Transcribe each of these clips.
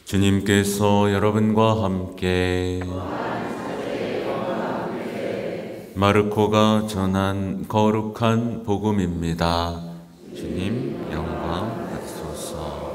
주님께서 여러분과 함께 마르코가 전한 거룩한 복음입니다. 주님 영광 받으소서.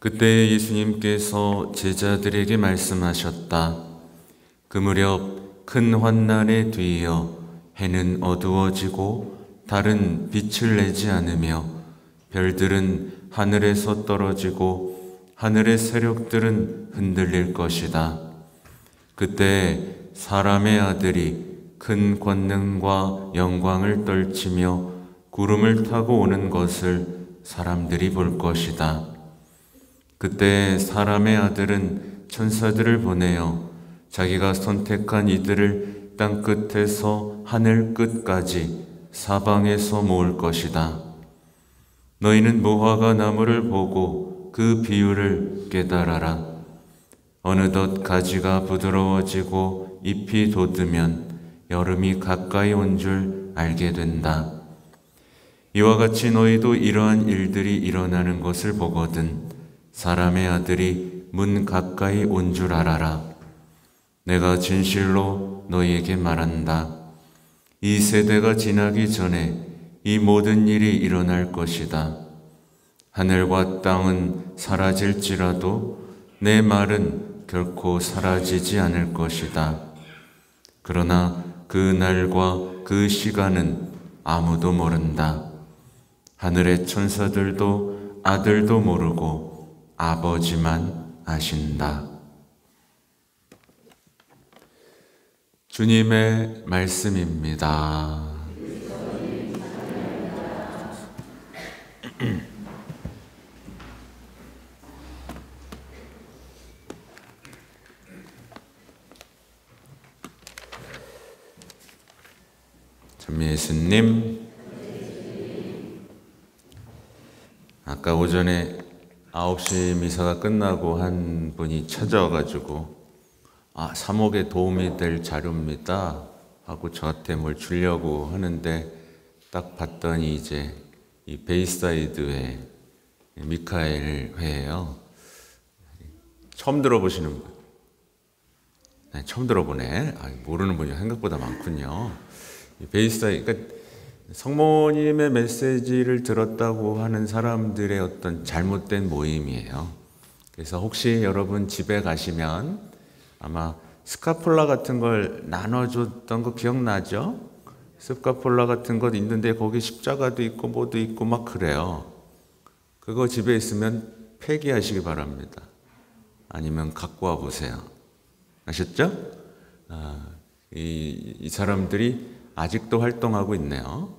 그때 예수님께서 제자들에게 말씀하셨다. 그 무렵 큰 환난에 뒤이어 해는 어두워지고 달은 빛을 내지 않으며 별들은 하늘에서 떨어지고 하늘의 세력들은 흔들릴 것이다. 그때 사람의 아들이 큰 권능과 영광을 떨치며 구름을 타고 오는 것을 사람들이 볼 것이다. 그때 사람의 아들은 천사들을 보내어 자기가 선택한 이들을 땅 끝에서 하늘 끝까지 사방에서 모을 것이다. 너희는 무화과 나무를 보고 그 비유를 깨달아라. 어느덧 가지가 부드러워지고 잎이 돋으면 여름이 가까이 온 줄 알게 된다. 이와 같이 너희도 이러한 일들이 일어나는 것을 보거든 사람의 아들이 문 가까이 온 줄 알아라. 내가 진실로 너희에게 말한다. 이 세대가 지나기 전에 이 모든 일이 일어날 것이다. 하늘과 땅은 사라질지라도 내 말은 결코 사라지지 않을 것이다. 그러나 그 날과 그 시간은 아무도 모른다. 하늘의 천사들도 아들도 모르고 아버지만 아신다. 주님의 말씀입니다. 참 예수님, 아까 오전에 9시 미사가 끝나고 한 분이 찾아와가지고 사목에 도움이 될 자료입니다 하고 저한테 뭘 주려고 하는데 딱 봤더니 이제 이 베이사이드회 미카엘 회예요. 처음 들어보시는 분? 네, 처음 들어보네. 모르는 분이 생각보다 많군요. 이 베이사이드, 그러니까 성모님의 메시지를 들었다고 하는 사람들의 어떤 잘못된 모임이에요. 그래서 혹시 여러분 집에 가시면 아마 스카폴라 같은 걸 나눠줬던 거 기억나죠? 스카폴라 같은 것 있는데 거기 십자가도 있고 뭐도 있고 막 그래요. 그거 집에 있으면 폐기하시기 바랍니다. 아니면 갖고 와 보세요. 아셨죠? 이 사람들이 아직도 활동하고 있네요.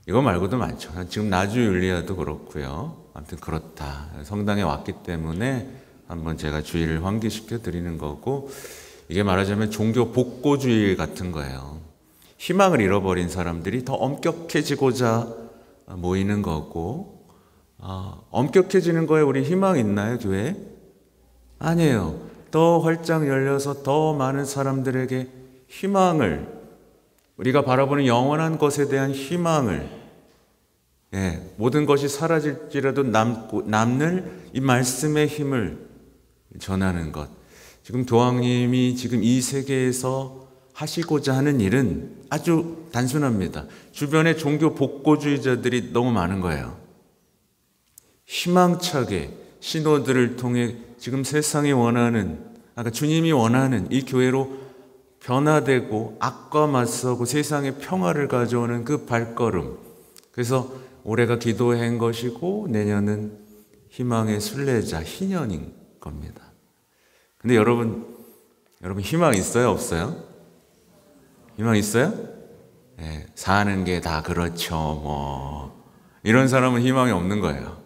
이거 말고도 많죠. 지금 나주율리아도 그렇고요. 아무튼 그렇다. 성당에 왔기 때문에 한번 제가 주의를 환기시켜 드리는 거고, 이게 말하자면 종교 복고주의 같은 거예요. 희망을 잃어버린 사람들이 더 엄격해지고자 모이는 거고, 엄격해지는 거에 우리 희망 있나요, 교회에? 아니에요. 더 활짝 열려서 더 많은 사람들에게 희망을, 우리가 바라보는 영원한 것에 대한 희망을, 모든 것이 사라질지라도 남는 이 말씀의 힘을 전하는 것. 지금 교황님이 지금 이 세계에서 하시고자 하는 일은 아주 단순합니다. 주변에 종교 복고주의자들이 너무 많은 거예요. 희망차게 신호들을 통해 지금 세상이 원하는, 아까 주님이 원하는 이 교회로 변화되고 악과 맞서고 세상에 평화를 가져오는 그 발걸음. 그래서 올해가 기도회인 것이고 내년은 희망의 순례자, 희년인 겁니다. 근데 여러분 희망 있어요, 없어요? 희망 있어요? 사는 게 다 그렇죠, 뭐. 이런 사람은 희망이 없는 거예요.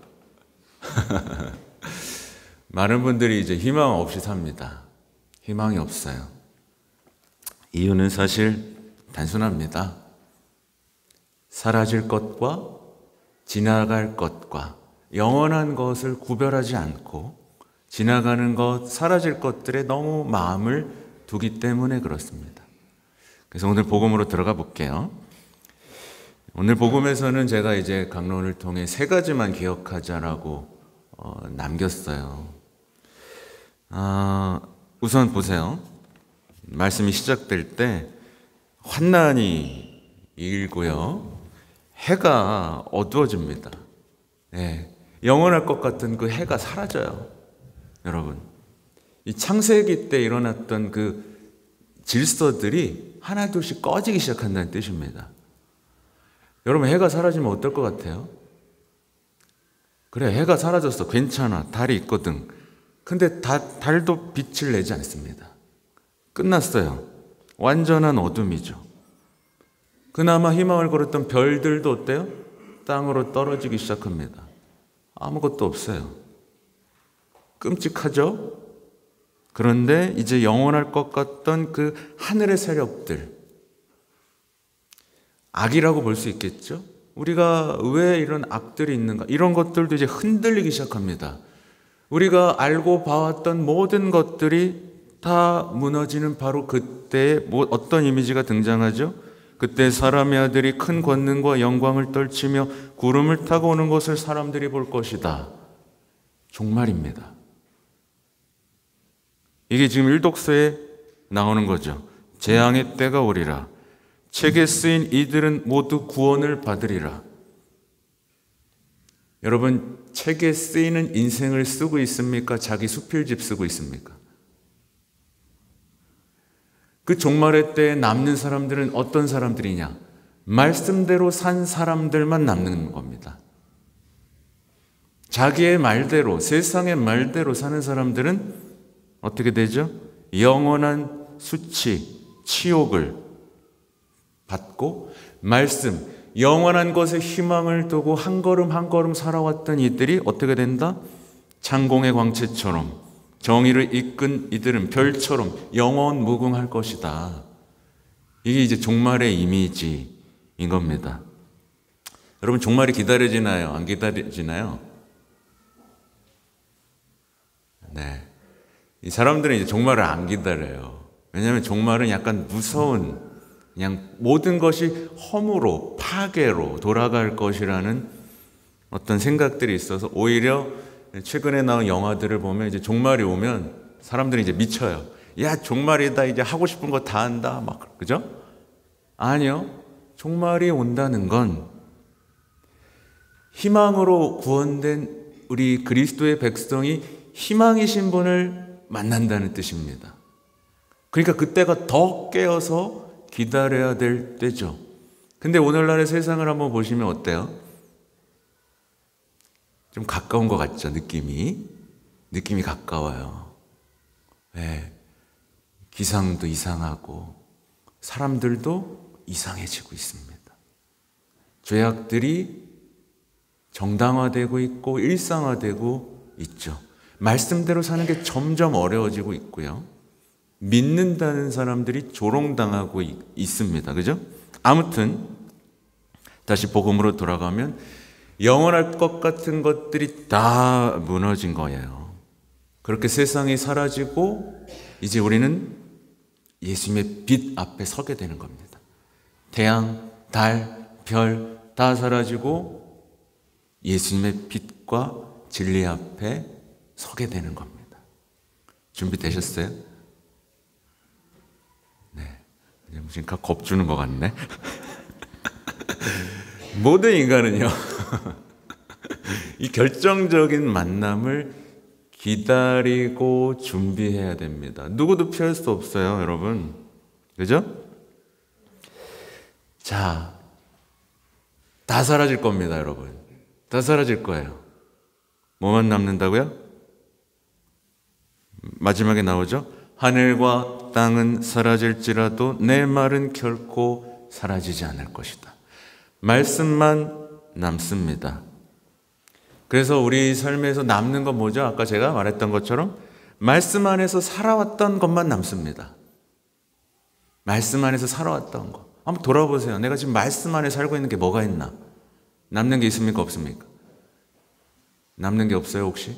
많은 분들이 이제 희망 없이 삽니다. 희망이 없어요. 이유는 사실 단순합니다. 사라질 것과 지나갈 것과 영원한 것을 구별하지 않고 지나가는 것, 사라질 것들에 너무 마음을 두기 때문에 그렇습니다. 그래서 오늘 복음으로 들어가 볼게요. 오늘 복음에서는 제가 이제 강론을 통해 3가지만 기억하자라고 남겼어요. 우선 보세요. 말씀이 시작될 때 환난이 일고요. 해가 어두워집니다. 네, 영원할 것 같은 그 해가 사라져요. 여러분, 이 창세기 때 일어났던 그 질서들이 하나둘씩 꺼지기 시작한다는 뜻입니다. 여러분, 해가 사라지면 어떨 것 같아요? 그래, 해가 사라졌어. 괜찮아. 달이 있거든. 근데 달도 빛을 내지 않습니다. 끝났어요. 완전한 어둠이죠. 그나마 희망을 걸었던 별들도 어때요? 땅으로 떨어지기 시작합니다. 아무것도 없어요. 끔찍하죠? 그런데 이제 영원할 것 같던 그 하늘의 세력들, 악이라고 볼 수 있겠죠? 우리가 왜 이런 악들이 있는가? 이런 것들도 이제 흔들리기 시작합니다. 우리가 알고 봐왔던 모든 것들이 다 무너지는 바로 그때 어떤 이미지가 등장하죠? 그때 사람의 아들이 큰 권능과 영광을 떨치며 구름을 타고 오는 것을 사람들이 볼 것이다. 종말입니다. 이게 지금 일독서에 나오는 거죠. 재앙의 때가 오리라. 책에 쓰인 이들은 모두 구원을 받으리라. 여러분, 책에 쓰이는 인생을 쓰고 있습니까? 자기 수필집 쓰고 있습니까? 그 종말의 때에 남는 사람들은 어떤 사람들이냐? 말씀대로 산 사람들만 남는 겁니다. 자기의 말대로, 세상의 말대로 사는 사람들은 어떻게 되죠? 영원한 수치, 치욕을 받고 말씀, 영원한 것에 희망을 두고 한 걸음 한 걸음 살아왔던 이들이 어떻게 된다? 창공의 광채처럼 정의를 이끈 이들은 별처럼 영원 무궁할 것이다. 이게 이제 종말의 이미지인 겁니다. 여러분, 종말이 기다려지나요? 안 기다려지나요? 네. 이 사람들은 이제 종말을 안 기다려요. 왜냐하면 종말은 약간 무서운, 그냥 모든 것이 허무로, 파괴로 돌아갈 것이라는 어떤 생각들이 있어서 오히려 최근에 나온 영화들을 보면 이제 종말이 오면 사람들이 이제 미쳐요. 야, 종말이다. 이제 하고 싶은 거 다 한다. 막, 그죠? 아니요. 종말이 온다는 건 희망으로 구원된 우리 그리스도의 백성이 희망이신 분을 만난다는 뜻입니다. 그러니까 그때가 더 깨어서 기다려야 될 때죠. 근데 오늘날의 세상을 한번 보시면 어때요? 좀 가까운 것 같죠, 느낌이 가까워요. 네. 기상도 이상하고 사람들도 이상해지고 있습니다. 죄악들이 정당화되고 있고 일상화되고 있죠. 말씀대로 사는 게 점점 어려워지고 있고요. 믿는다는 사람들이 조롱당하고 있습니다. 그죠? 아무튼 다시 복음으로 돌아가면 영원할 것 같은 것들이 다 무너진 거예요. 그렇게 세상이 사라지고 이제 우리는 예수님의 빛 앞에 서게 되는 겁니다. 태양, 달, 별 다 사라지고 예수님의 빛과 진리 앞에 서게 되는 겁니다. 준비되셨어요? 네. 무슨 겁주는 것 같네. 모든 인간은요, 이 결정적인 만남을 기다리고 준비해야 됩니다. 누구도 피할 수 없어요, 여러분. 그죠? 자, 다 사라질 겁니다, 여러분. 다 사라질 거예요. 뭐만 남는다고요? 마지막에 나오죠? 하늘과 땅은 사라질지라도 내 말은 결코 사라지지 않을 것이다. 말씀만 남습니다. 그래서 우리 삶에서 남는 건 뭐죠? 아까 제가 말했던 것처럼 말씀 안에서 살아왔던 것만 남습니다. 말씀 안에서 살아왔던 것. 한번 돌아보세요. 내가 지금 말씀 안에 살고 있는 게 뭐가 있나? 남는 게 있습니까? 없습니까? 남는 게 없어요, 혹시?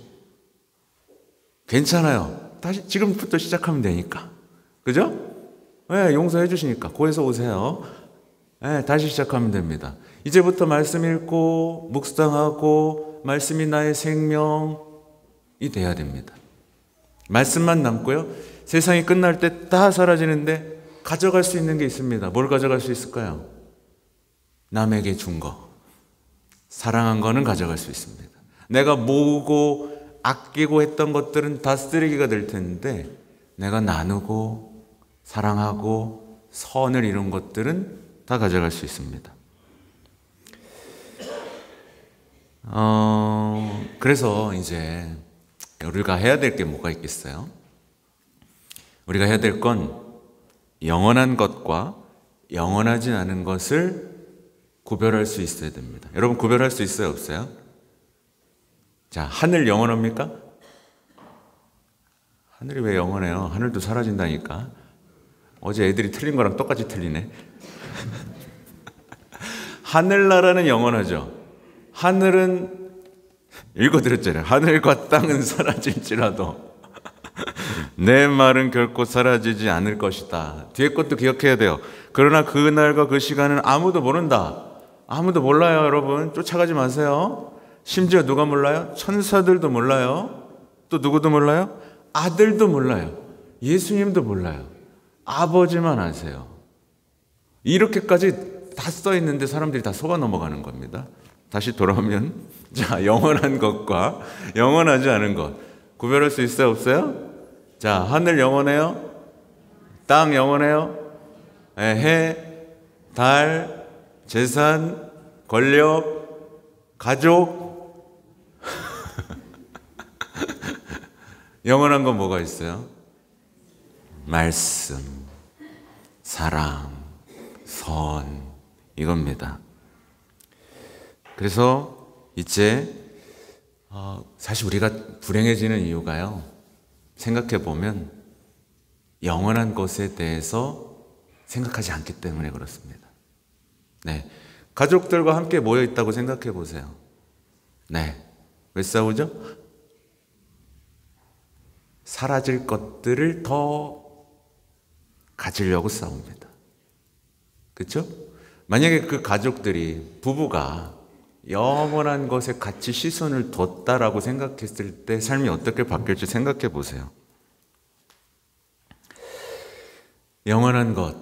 괜찮아요. 다시 지금부터 시작하면 되니까. 그죠? 네, 용서해 주시니까. 고해서 오세요. 네, 다시 시작하면 됩니다. 이제부터 말씀 읽고 묵상하고 말씀이 나의 생명이 돼야 됩니다. 말씀만 남고요. 세상이 끝날 때 다 사라지는데 가져갈 수 있는 게 있습니다. 뭘 가져갈 수 있을까요? 남에게 준 거. 사랑한 거는 가져갈 수 있습니다. 내가 모으고 아끼고 했던 것들은 다 쓰레기가 될 텐데 내가 나누고 사랑하고 선을 이룬 것들은 다 가져갈 수 있습니다. 그래서 이제 우리가 해야 될 게 뭐가 있겠어요? 우리가 해야 될 건 영원한 것과 영원하지 않은 것을 구별할 수 있어야 됩니다. 여러분 구별할 수 있어요? 없어요? 자, 하늘 영원합니까? 하늘이 왜 영원해요? 하늘도 사라진다니까. 어제 애들이 틀린 거랑 똑같이 틀리네. 하늘나라는 영원하죠. 하늘은 읽어드렸잖아요. 하늘과 땅은 사라질지라도 내 말은 결코 사라지지 않을 것이다. 뒤에 것도 기억해야 돼요. 그러나 그날과 그 시간은 아무도 모른다. 아무도 몰라요, 여러분. 쫓아가지 마세요. 심지어 누가 몰라요? 천사들도 몰라요. 또 누구도 몰라요? 아들도 몰라요. 예수님도 몰라요. 아버지만 아세요. 이렇게까지 다 써 있는데 사람들이 다 속아 넘어가는 겁니다. 다시 돌아오면 자, 영원한 것과 영원하지 않은 것 구별할 수 있어요? 없어요? 자, 하늘 영원해요? 땅 영원해요? 해, 달, 재산, 권력, 가족 영원한 건 뭐가 있어요? 말씀, 사랑, 선 이겁니다. 그래서 이제 사실 우리가 불행해지는 이유가요. 생각해 보면 영원한 것에 대해서 생각하지 않기 때문에 그렇습니다. 네, 가족들과 함께 모여 있다고 생각해 보세요. 네, 왜 싸우죠? 사라질 것들을 더 가지려고 싸웁니다. 그렇죠? 만약에 그 가족들이 부부가 영원한 것에 같이 시선을 뒀다라고 생각했을 때 삶이 어떻게 바뀔지 생각해 보세요. 영원한 것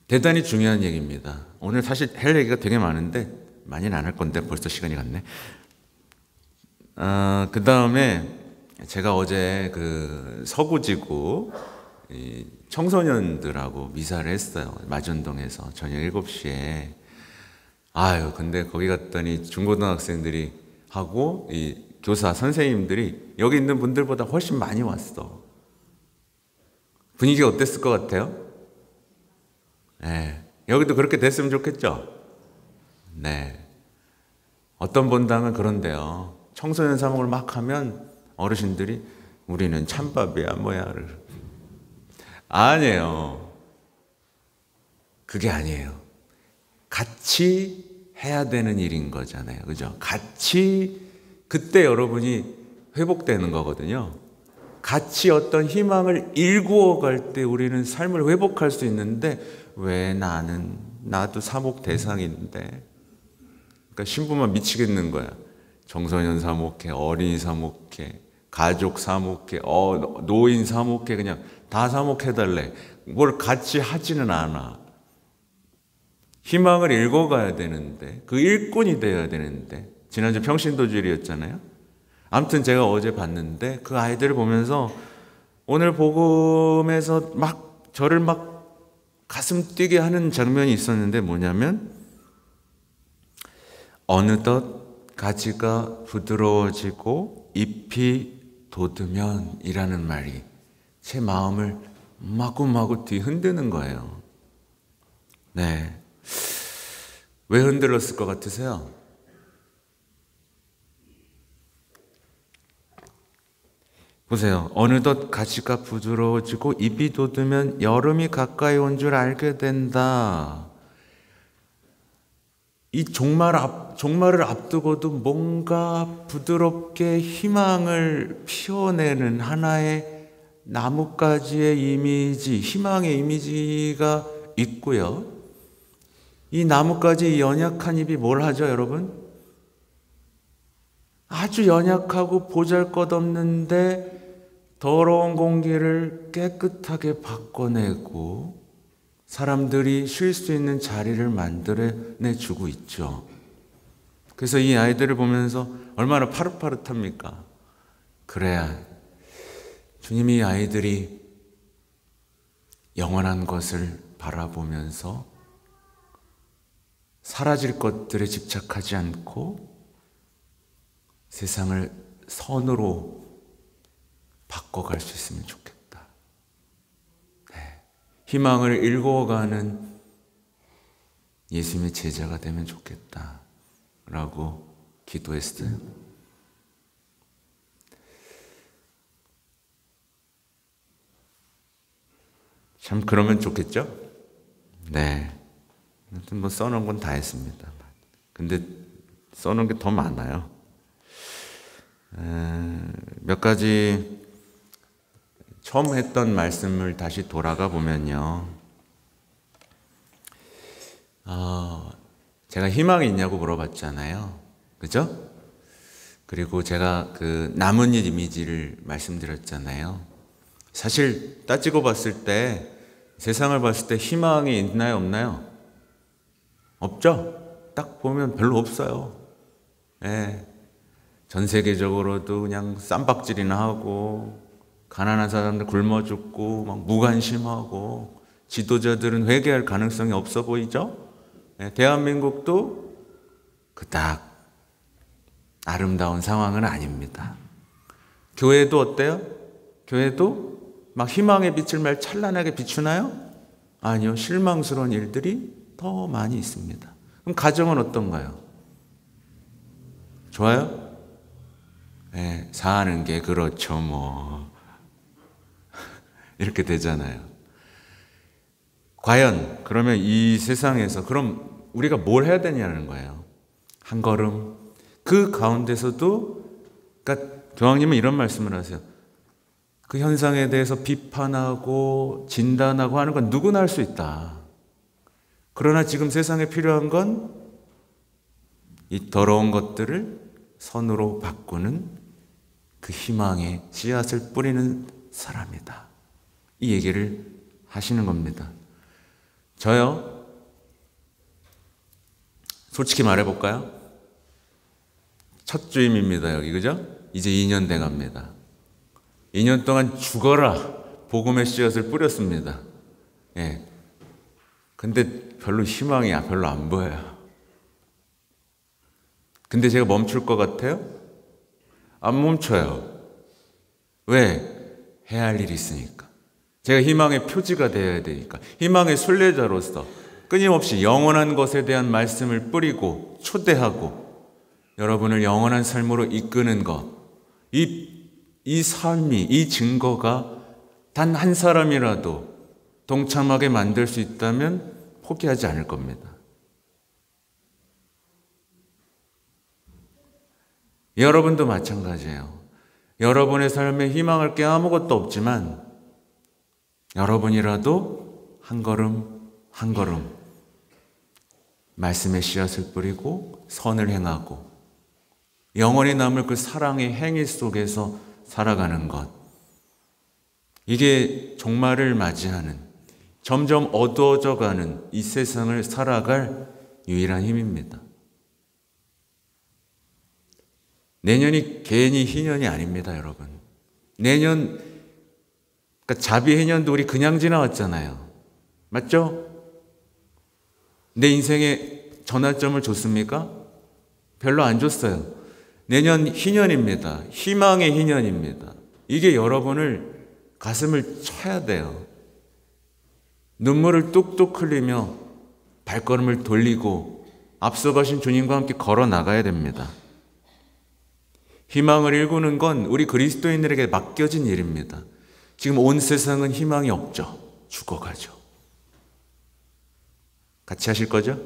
대단히 중요한 얘기입니다. 오늘 사실 할 얘기가 되게 많은데 많이는 안 할 건데 벌써 시간이 갔네. 그 다음에 제가 어제 그 서구지구 청소년들하고 미사를 했어요. 마전동에서 저녁 7시에. 아유, 근데 거기 갔더니 중고등학생들이 하고 이 교사 선생님들이 여기 있는 분들보다 훨씬 많이 왔어. 분위기가 어땠을 것 같아요? 네, 여기도 그렇게 됐으면 좋겠죠? 네. 어떤 본당은 그런데요. 청소년 사목을 막 하면 어르신들이 우리는 찬밥이야 뭐야를. 아니에요. 그게 아니에요. 같이 해야 되는 일인 거잖아요. 그죠? 같이 그때 여러분이 회복되는 거거든요. 같이 어떤 희망을 일구어 갈 때 우리는 삶을 회복할 수 있는데 왜 나도 사목 대상인데. 그러니까 신부만 미치겠는 거야. 청소년 사목회, 어린이 사목회, 가족 사목회, 노인 사목회 그냥 다 사목해달래. 뭘 같이 하지는 않아. 희망을 읽어가야 되는데 그 일꾼이 되어야 되는데 지난주 평신도주일이었잖아요. 아무튼 제가 어제 봤는데 그 아이들을 보면서 오늘 복음에서 막 저를 막 가슴 뛰게 하는 장면이 있었는데 뭐냐면 어느덧 가지가 부드러워지고 잎이 돋으면 이라는 말이 제 마음을 마구마구 뒤흔드는 거예요. 네. 왜 흔들렸을 것 같으세요? 보세요. 어느덧 가지가 부드러워지고 잎이 돋으면 여름이 가까이 온 줄 알게 된다. 이 종말을 앞두고도 뭔가 부드럽게 희망을 피워내는 하나의 나뭇가지의 이미지, 희망의 이미지가 있고요. 이 나뭇가지 연약한 잎이 뭘 하죠, 여러분? 아주 연약하고 보잘것없는데 더러운 공기를 깨끗하게 바꿔내고 사람들이 쉴 수 있는 자리를 만들어내 주고 있죠. 그래서 이 아이들을 보면서 얼마나 파릇파릇합니까? 그래야 주님이 아이들이 영원한 것을 바라보면서 사라질 것들에 집착하지 않고 세상을 선으로 바꿔갈 수 있으면 좋겠다. 희망을 일궈가는 예수님의 제자가 되면 좋겠다라고 기도했어요. 참 그러면 좋겠죠? 네. 뭐 써놓은 건 다 했습니다. 근데 써놓은 게 더 많아요. 몇 가지 처음 했던 말씀을 다시 돌아가 보면요. 제가 희망이 있냐고 물어봤잖아요. 그죠? 그리고 제가 그 나뭇잎 이미지를 말씀드렸잖아요. 사실 따지고 봤을 때 세상을 봤을 때 희망이 있나요? 없나요? 없죠? 딱 보면 별로 없어요. 예. 전 세계적으로도 그냥 쌈박질이나 하고 가난한 사람들 굶어 죽고 막 무관심하고 지도자들은 회개할 가능성이 없어 보이죠? 예. 대한민국도 그닥 아름다운 상황은 아닙니다. 교회도 어때요? 교회도 막 희망의 빛을 말 찬란하게 비추나요? 아니요. 실망스러운 일들이 더 많이 있습니다. 그럼 가정은 어떤가요? 좋아요? 네, 사는 게 그렇죠 뭐 이렇게 되잖아요. 과연 그러면 이 세상에서 그럼 우리가 뭘 해야 되냐는 거예요. 한 걸음 그 가운데서도 그러니까 교황님은 이런 말씀을 하세요. 그 현상에 대해서 비판하고 진단하고 하는 건 누구나 할 수 있다. 그러나 지금 세상에 필요한 건 이 더러운 것들을 선으로 바꾸는 그 희망의 씨앗을 뿌리는 사람이다. 이 얘기를 하시는 겁니다. 저요, 솔직히 말해볼까요? 첫 주임입니다, 여기, 그죠? 이제 2년 돼 갑니다. 2년 동안 죽어라 복음의 씨앗을 뿌렸습니다. 예. 근데 별로 희망이 별로 안 보여요. 근데 제가 멈출 것 같아요? 안 멈춰요. 왜? 해야 할 일이 있으니까. 제가 희망의 표지가 되어야 되니까. 희망의 순례자로서 끊임없이 영원한 것에 대한 말씀을 뿌리고 초대하고 여러분을 영원한 삶으로 이끄는 것. 이 삶이, 이 증거가 단 한 사람이라도 동참하게 만들 수 있다면 포기하지 않을 겁니다. 여러분도 마찬가지예요. 여러분의 삶에 희망할 게 아무것도 없지만 여러분이라도 한 걸음 한 걸음 말씀의 씨앗을 뿌리고 선을 행하고 영원히 남을 그 사랑의 행위 속에서 살아가는 것. 이게 종말을 맞이하는 점점 어두워져가는 이 세상을 살아갈 유일한 힘입니다. 내년이 괜히 희년이 아닙니다, 여러분. 내년, 그러니까 자비해년도 우리 그냥 지나왔잖아요. 맞죠? 내 인생에 전환점을 줬습니까? 별로 안 줬어요. 내년 희년입니다. 희망의 희년입니다. 이게 여러분을 가슴을 쳐야 돼요. 눈물을 뚝뚝 흘리며 발걸음을 돌리고 앞서가신 주님과 함께 걸어 나가야 됩니다. 희망을 일구는 건 우리 그리스도인들에게 맡겨진 일입니다. 지금 온 세상은 희망이 없죠. 죽어가죠. 같이 하실 거죠?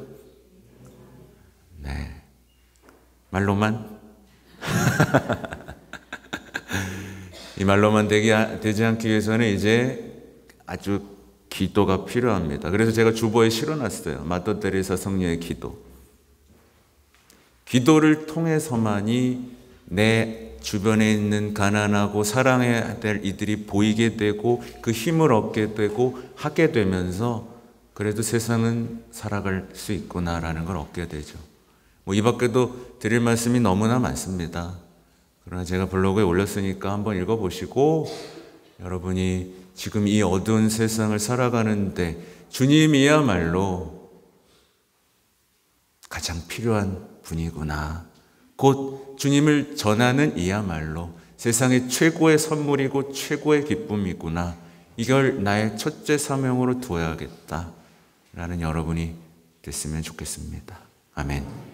말로만? 이 말로만 되지 않기 위해서는 이제 아주 기도가 필요합니다. 그래서 제가 주보에 실어놨어요. 마더 테레사 성녀의 기도. 기도를 통해서만이 내 주변에 있는 가난하고 사랑해야 될 이들이 보이게 되고 그 힘을 얻게 되고 하게 되면서 그래도 세상은 살아갈 수 있구나라는 걸 얻게 되죠. 이 밖에도 드릴 말씀이 너무나 많습니다. 그러나 제가 블로그에 올렸으니까 한번 읽어보시고 여러분이 지금 이 어두운 세상을 살아가는데 주님이야말로 가장 필요한 분이구나. 곧 주님을 전하는 이야말로 세상의 최고의 선물이고 최고의 기쁨이구나. 이걸 나의 첫째 사명으로 두어야겠다. 라는 여러분이 됐으면 좋겠습니다. 아멘.